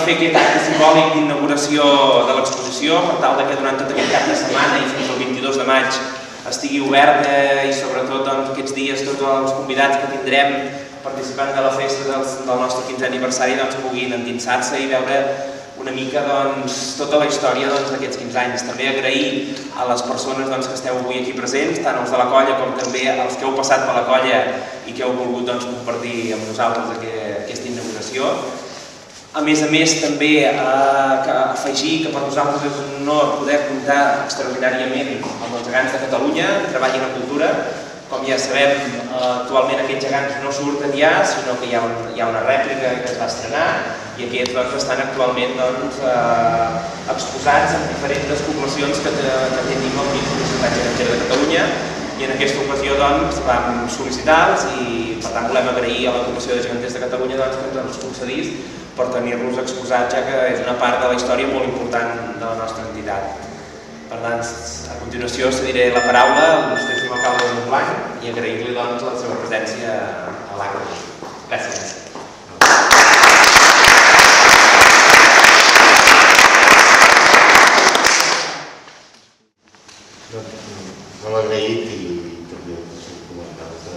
fer aquest acte simbòlic d'inauguració de l'exposició per tal que durant tot aquest cap de setmana i fins al 22 de maig estigui oberta i sobretot aquests dies tots els convidats que tindrem participant de la festa del nostre 15è aniversari puguin endinsar-se i veure una mica tota la història d'aquests 15 anys. També agrair a les persones que esteu avui aquí presents, tant els de la colla com també els que heu passat per la colla i que heu volgut compartir amb nosaltres aquesta inauguració. A més, també afegir que per nosaltres és un honor poder comptar extraordinàriament amb els gegants de Catalunya que treballin a cultura. Com ja sabem, actualment aquests gegants no surten ja, sinó que hi ha una rèplica que es va estrenar i aquests estan actualment exposats en diferents poblacions que tenim al mig de la ciutat gegantera de Catalunya i en aquesta ocasió vam sol·licitar-los i per tant volem agrair a la Comissió de Geganters de Catalunya que ens els concedís per tenir-los exposats, ja que és una part de la història molt important de la nostra entitat. Per tant, a continuació cediré la paraula a l'il·lustríssim alcalde de Montblanc i agrair-li la seva presència a l'acte. Gràcies. Molt agraït i també el Consell Comarcal que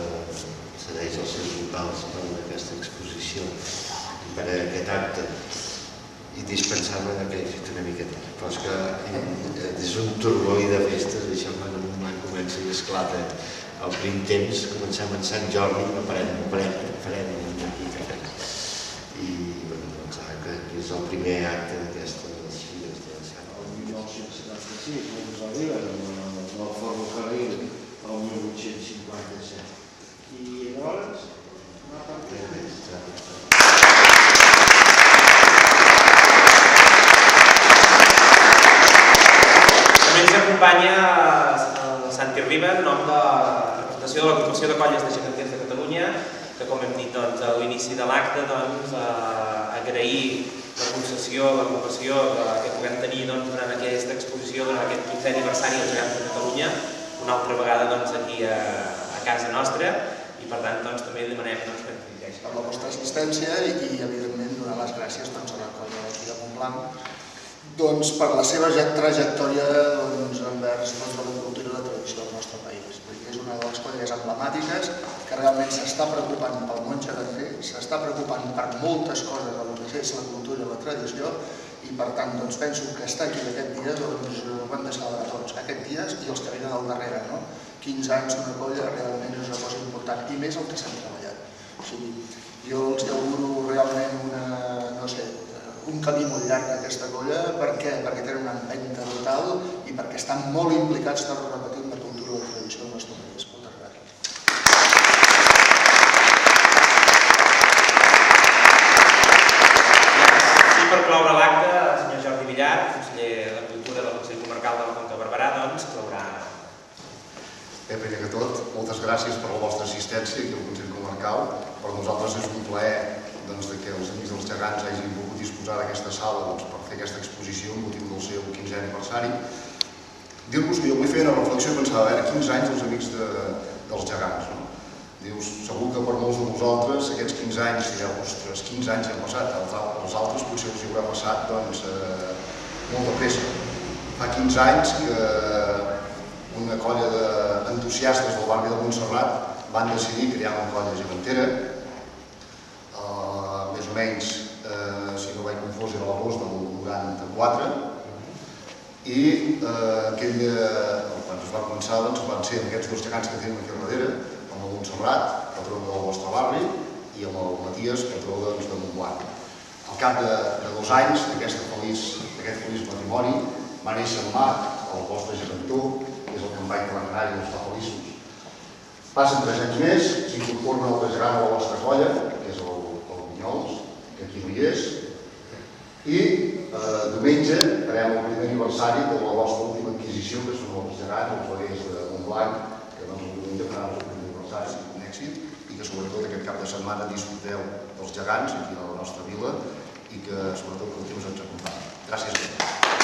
cedeix els seus locals per a aquesta exposició i per a aquest acte i dispensar-me que he fet una miqueta. Però és que és un turboi de festes, això quan un moment comença i esclata el prim temps, comencem en Sant Jordi, no parem aquí que fem. I que és el primer acte d'aquesta fires de Sant Jordi. El 1976, moltes arriben, la forma Carril, el 1857. I llavors, una part de més. També ens acompanya Santi Riba, en nom de la representació de l'Agrupació de Colles de Geganters de Catalunya, que com hem dit a l'inici de l'acte, agrair la concessió, l'ocupació que puguem tenir durant aquesta exposició, durant aquest 15è aniversari dels Gegants de Catalunya, una altra vegada aquí a casa nostra, i per tant també demanem que ens dirigeixi. Per la vostra assistència i evidentment donar les gràcies a la colla d'aquí de Montblanc per la seva trajectòria envers la cultura i la tradició del nostre país. És una de les colles emblemàtiques que realment s'està preocupant pel món geganter, s'està preocupant per moltes coses del que és la cultura i la tradició i per tant penso que estar aquí aquest dia ho hem de celebrar tots, aquests dies i els que venen al darrere. 15 anys d'una colla realment és una cosa important i més el que s'han treballat. Jo els auguro realment un camí molt llarg d'aquesta colla. Per què? Perquè tenen una empenta brutal i perquè estan molt implicats, torno a repetir, en la cultura i la tradició del nostre país. Moltes gràcies. I per cloure l'acte, el senyor Jordi Villar, conseller de Cultura del Consell Comarcal de la Conca de Barberà, clourà. Primer que tot, moltes gràcies per la vostra assistència aquí al Consell Comarcal. Per nosaltres és un plaer que els amics dels gegants hagin volgut disposar d'aquesta sala per fer aquesta exposició amb motiu del seu 15è aniversari. Dir-vos que jo vull fer una reflexió i pensava, 15 anys dels amics dels gegants. Dius, segur que per molts de vosaltres aquests 15 anys, direu, ostres, 15 anys han passat, els altres potser us hi haurà passat molt de pressa. Fa 15 anys que una colla d'entusiastes del barri de Montserrat van decidir crear una colla gegantera, més o menys, si no vaig confós, era l'agost del 94, i quan es va començar van ser aquests dos gegants que tenim aquí darrere, amb el Montserrat, patró del vostre barri, i amb el Matías, patró de Montblanc. Al cap de 2 anys d'aquest feliç matrimoni va néixer en Marc, el vostre gegantor, que és el company que van anar i els fa feliços. Passen 3 anys més, s'incorpora un altre gegant a la vostra colla, que és el Vinyols, que aquí no hi és, i diumenge farem el primer aniversari de la vostra última adquisició, que són els gegants, els veguers de Montblanc, que el diumenge faran el primer aniversari amb èxit, i que sobretot aquest cap de setmana disfruteu dels gegants aquí a la nostra vila i que sobretot que el temps ens acompanyi. Gràcies a tots.